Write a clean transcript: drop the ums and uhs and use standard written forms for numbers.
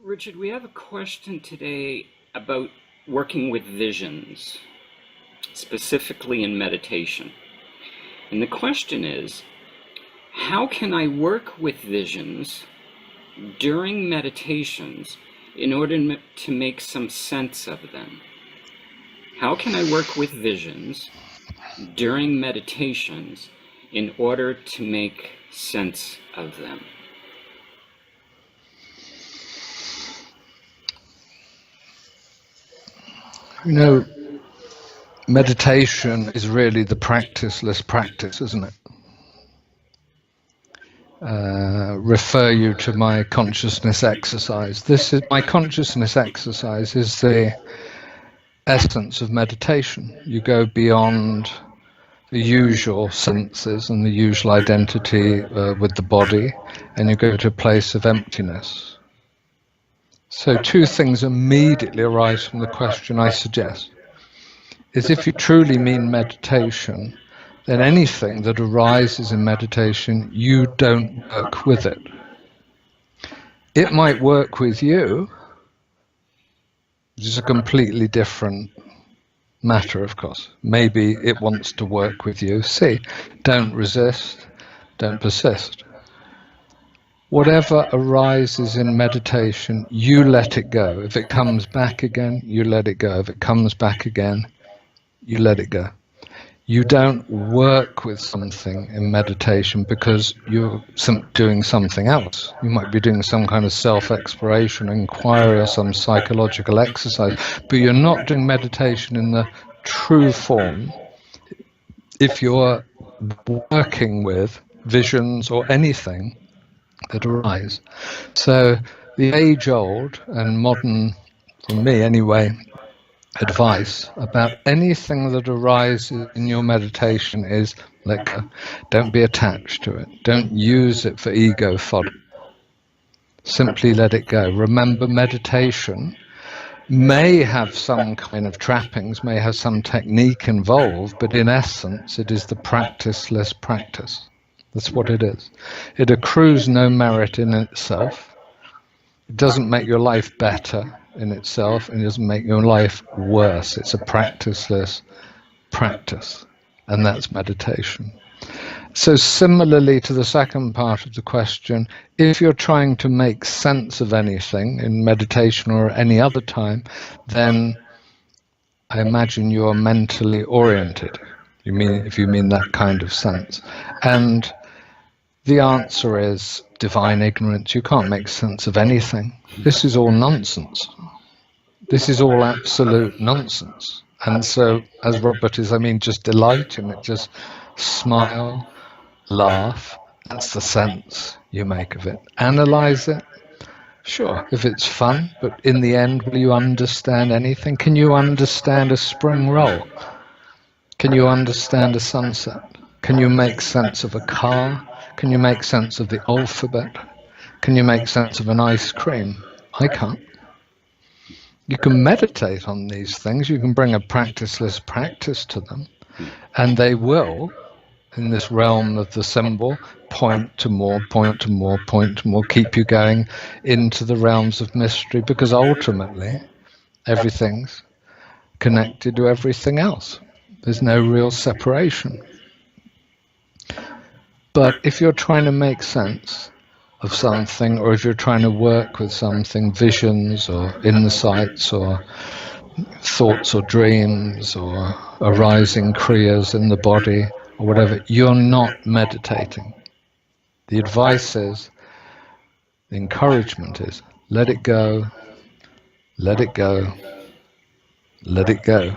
Richard, we have a question today about working with visions, specifically in meditation. And the question is, how can I work with visions during meditations in order to make some sense of them? How can I work with visions during meditations in order to make sense of them? You know, meditation is really the practiceless practice, isn't it? Refer you to my consciousness exercise. My consciousness exercise is the essence of meditation. You go beyond the usual senses and the usual identity with the body, and you go to a place of emptiness. So two things immediately arise from the question I suggest. Is if you truly mean meditation, then anything that arises in meditation, you don't work with it. It might work with you, which is a completely different matter, of course. Maybe it wants to work with you. See, don't resist, don't persist. Whatever arises in meditation, you let it go. If it comes back again, you let it go. If it comes back again, you let it go. You don't work with something in meditation because you're doing something else. You might be doing some kind of self-exploration, inquiry, or some psychological exercise, but you're not doing meditation in the true form if you're working with visions or anything that arise. So the age-old and modern, for me anyway, advice about anything that arises in your meditation is let go. Don't be attached to it. Don't use it for ego fodder. Simply let it go. Remember, meditation may have some kind of trappings, may have some technique involved, but in essence it is the practiceless practice. That's what it is. It accrues no merit in itself. It doesn't make your life better in itself, and it doesn't make your life worse. It's a practiceless practice, and that's meditation. So similarly to the second part of the question, if you're trying to make sense of anything in meditation or any other time, then I imagine you are mentally oriented. If you mean that kind of sense. And the answer is divine ignorance. You can't make sense of anything. This is all nonsense. This is all absolute nonsense. And so, as Robert is, just delight in it, just smile, laugh. That's the sense you make of it. Analyze it. Sure, if it's fun, but in the end, will you understand anything? Can you understand a spring roll? Can you understand a sunset? Can you make sense of a car? Can you make sense of the alphabet? Can you make sense of an ice cream? I can't. You can meditate on these things. You can bring a practiceless practice to them, and they will, in this realm of the symbol, point to more, point to more, point to more, keep you going into the realms of mystery, because ultimately everything's connected to everything else. There's no real separation. But if you're trying to make sense of something, or if you're trying to work with something, visions or insights or thoughts or dreams or arising kriyas in the body or whatever, you're not meditating. The advice is, the encouragement is, let it go, let it go, let it go.